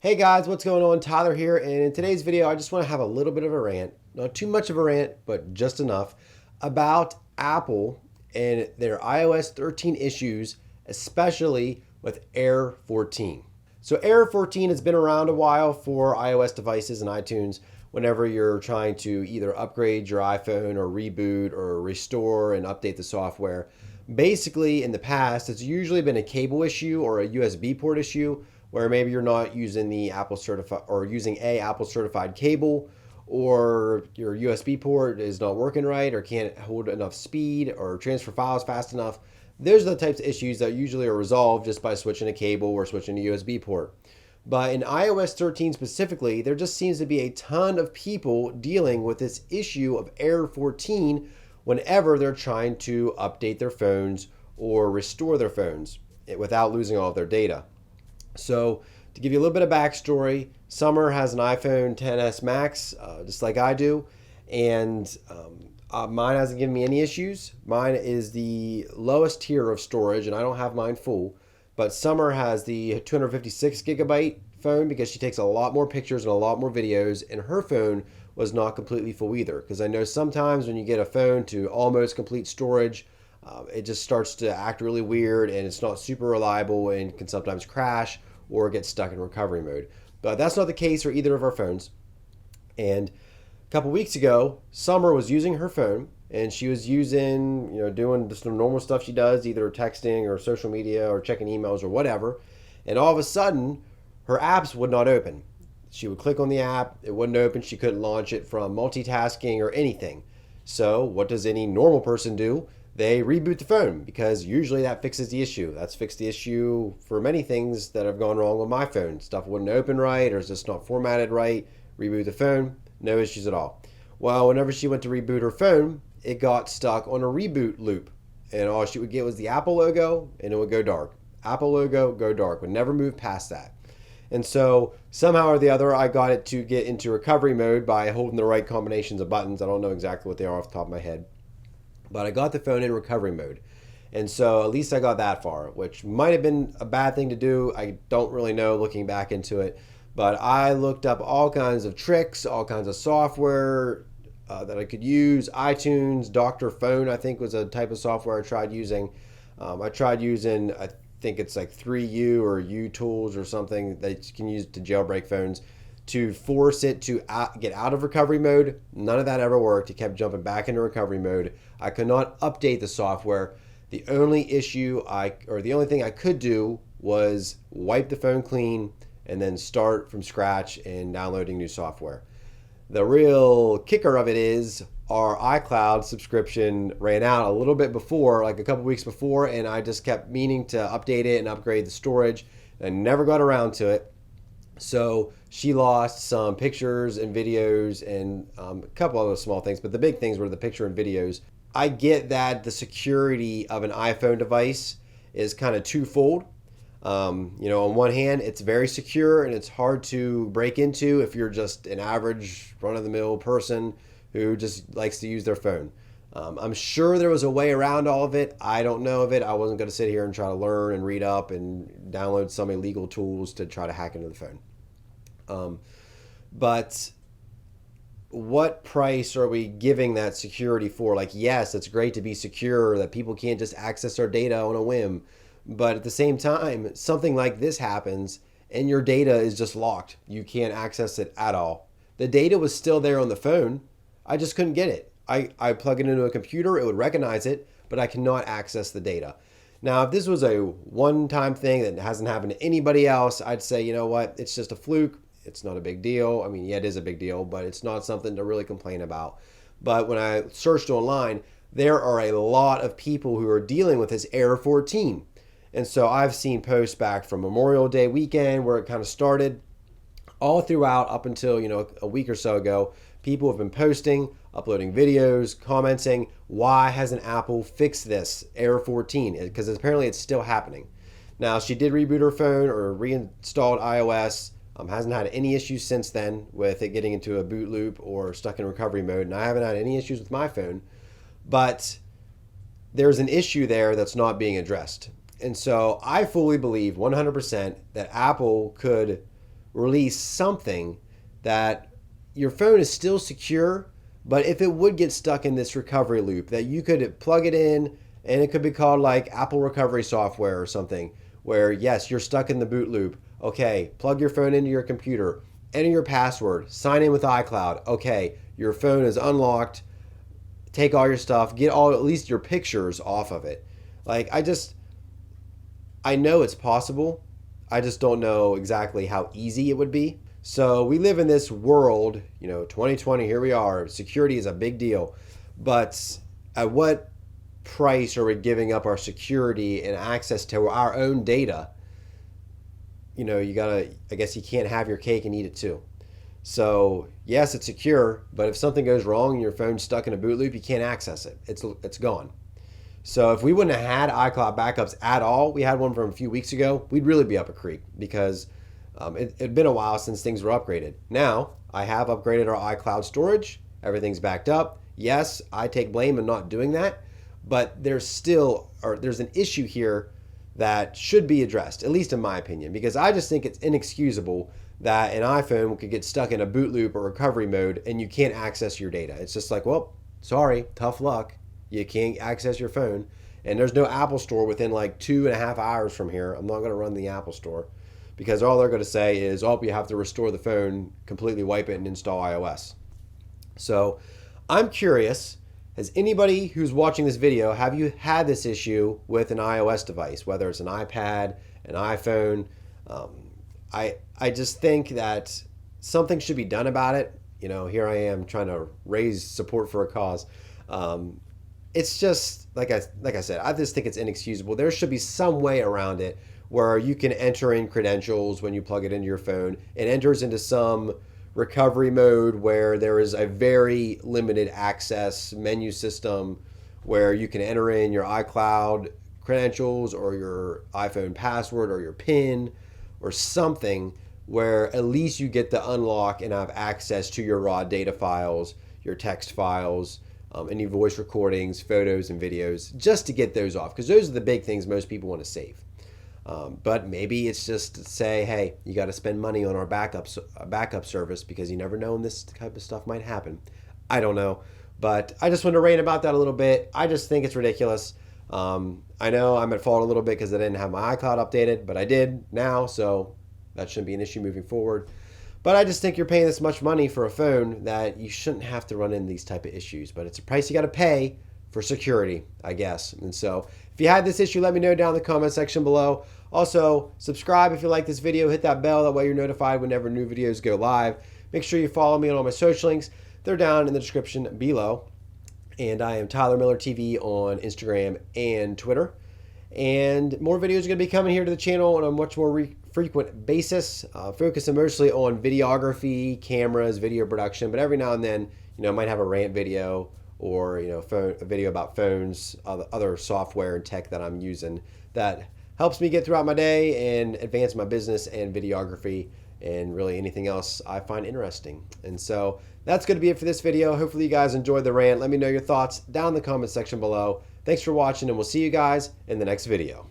Hey guys, what's going on? Tyler here, and in today's video, I just want to have a little bit of a rant, not too much of a rant, but just enough, about Apple and their iOS 13 issues, especially with Air 14. So, Air 14 has been around a while for iOS devices and iTunes whenever you're trying to either upgrade your iPhone or reboot or restore and update the software. Basically, in the past, it's usually been a cable issue or a USB port issue where maybe you're not using the Apple certified or using a Apple certified cable, or your USB port is not working right or can't hold enough speed or transfer files fast enough. Those are the types of issues that usually are resolved just by switching a cable or switching a USB port. But in iOS 13 specifically, there just seems to be a ton of people dealing with this issue of Error 14 whenever they're trying to update their phones or restore their phones without losing all of their data. So, to give you a little bit of backstory, Sommer has an iPhone XS Max, just like I do, and mine hasn't given me any issues. Mine is the lowest tier of storage, and I don't have mine full. But Sommer has the 256 gigabyte phone because she takes a lot more pictures and a lot more videos, and her phone was not completely full either. Because I know sometimes when you get a phone to almost complete storage, it just starts to act really weird and it's not super reliable and can sometimes crash or get stuck in recovery mode. But that's not the case for either of our phones. And a couple weeks ago, Summer was using her phone and she was using, doing just the normal stuff she does, either texting or social media or checking emails or whatever. And all of a sudden, her apps would not open. She would click on the app, it wouldn't open, she couldn't launch it from multitasking or anything. So, what does any normal person do? They reboot the phone because usually that fixes the issue. That's fixed the issue for many things that have gone wrong with my phone. Stuff wouldn't open right or it's just not formatted right. Reboot the phone, no issues at all. Well, whenever she went to reboot her phone, it got stuck on a reboot loop. And all she would get was the Apple logo and it would go dark. Apple logo, go dark. Would never move past that. And so somehow or the other, I got it to get into recovery mode by holding the right combinations of buttons. I don't know exactly what they are off the top of my head. But I got the phone in recovery mode. And so at least I got that far, which might have been a bad thing to do. I don't really know looking back into it. But I looked up all kinds of tricks, all kinds of software that I could use. iTunes, Doctor Phone, I think was a type of software I tried using. I think it's like 3U or U Tools or something that you can use to jailbreak phones to force it to get out of recovery mode. None of that ever worked. It kept jumping back into recovery mode. I could not update the software. The only the only thing I could do was wipe the phone clean and then start from scratch and downloading new software. The real kicker of it is our iCloud subscription ran out a little bit before, like a couple weeks before, and I just kept meaning to update it and upgrade the storage and never got around to it. So she lost some pictures and videos and a couple other small things, but the big things were the picture and videos. I get that the security of an iPhone device is kind of twofold. On one hand, it's very secure and it's hard to break into if you're just an average run-of-the-mill person who just likes to use their phone. I'm sure there was a way around all of it. I don't know of it. I wasn't going to sit here and try to learn and read up and download some illegal tools to try to hack into the phone. But what price are we giving that security for? Like, yes, it's great to be secure, that people can't just access our data on a whim. But at the same time, something like this happens and your data is just locked. You can't access it at all. The data was still there on the phone. I just couldn't get it. I plug it into a computer, it would recognize it, but I cannot access the data. Now, if this was a one-time thing that hasn't happened to anybody else, I'd say, you know what, it's just a fluke. It's not a big deal. I mean, yeah, it is a big deal, but it's not something to really complain about. But when I searched online, there are a lot of people who are dealing with this Error 14. And so I've seen posts back from Memorial Day weekend where it kind of started all throughout up until, a week or so ago. People have been posting, uploading videos, commenting, why hasn't Apple fixed this Error 14? Because apparently it's still happening. Now, she did reboot her phone or reinstalled iOS. Hasn't had any issues since then with it getting into a boot loop or stuck in recovery mode. And I haven't had any issues with my phone. But there's an issue there that's not being addressed. And so I fully believe 100% that Apple could release something that your phone is still secure, but if it would get stuck in this recovery loop, that you could plug it in and it could be called like Apple recovery software or something, where yes, you're stuck in the boot loop. Okay, plug your phone into your computer, enter your password, sign in with iCloud. Okay, your phone is unlocked. Take all your stuff, get all at least your pictures off of it. Like I know it's possible. I just don't know exactly how easy it would be. So we live in this world, 2020, here we are. Security is a big deal. But at what price are we giving up our security and access to our own data? I guess you can't have your cake and eat it too. So yes, it's secure, but if something goes wrong and your phone's stuck in a boot loop, you can't access it. It's gone. So if we wouldn't have had iCloud backups at all, we had one from a few weeks ago, we'd really be up a creek because it'd been a while since things were upgraded. Now, I have upgraded our iCloud storage. Everything's backed up. Yes, I take blame in not doing that, but there's an issue here that should be addressed, at least in my opinion, because I just think it's inexcusable that an iPhone could get stuck in a boot loop or recovery mode and you can't access your data. It's just like, well, sorry, tough luck. You can't access your phone. And there's no Apple Store within like 2.5 hours from here. I'm not going to run the Apple Store because all they're going to say is, oh, you have to restore the phone, completely wipe it, and install iOS. So I'm curious, has anybody who's watching this video, have you had this issue with an iOS device, whether it's an iPad, an iPhone? I just think that something should be done about it. Here I am trying to raise support for a cause. It's just like I said, I just think it's inexcusable. There should be some way around it where you can enter in credentials when you plug it into your phone. It enters into some recovery mode where there is a very limited access menu system where you can enter in your iCloud credentials or your iPhone password or your PIN or something where at least you get the unlock and have access to your raw data files, your text files, any voice recordings, photos, and videos, just to get those off, because those are the big things most people want to save. But maybe it's just to say, hey, you got to spend money on our backup service because you never know when this type of stuff might happen. I don't know, but I just wanted to rant about that a little bit. I just think it's ridiculous. I know I'm at fault a little bit because I didn't have my iCloud updated, but I did now, so that shouldn't be an issue moving forward. But I just think you're paying this much money for a phone that you shouldn't have to run into these type of issues. But it's a price you got to pay for security, I guess. And so if you had this issue, let me know down in the comment section below. Also, subscribe if you like this video. Hit that bell. That way you're notified whenever new videos go live. Make sure you follow me on all my social links. They're down in the description below. And I am Tyler Miller TV on Instagram and Twitter. And more videos are going to be coming here to the channel on a much more frequent basis, focusing mostly on videography, cameras, video production, but every now and then, I might have a rant video or, a video about phones, other software and tech that I'm using that helps me get throughout my day and advance my business and videography and really anything else I find interesting. And so that's going to be it for this video. Hopefully you guys enjoyed the rant. Let me know your thoughts down in the comment section below. Thanks for watching, and we'll see you guys in the next video.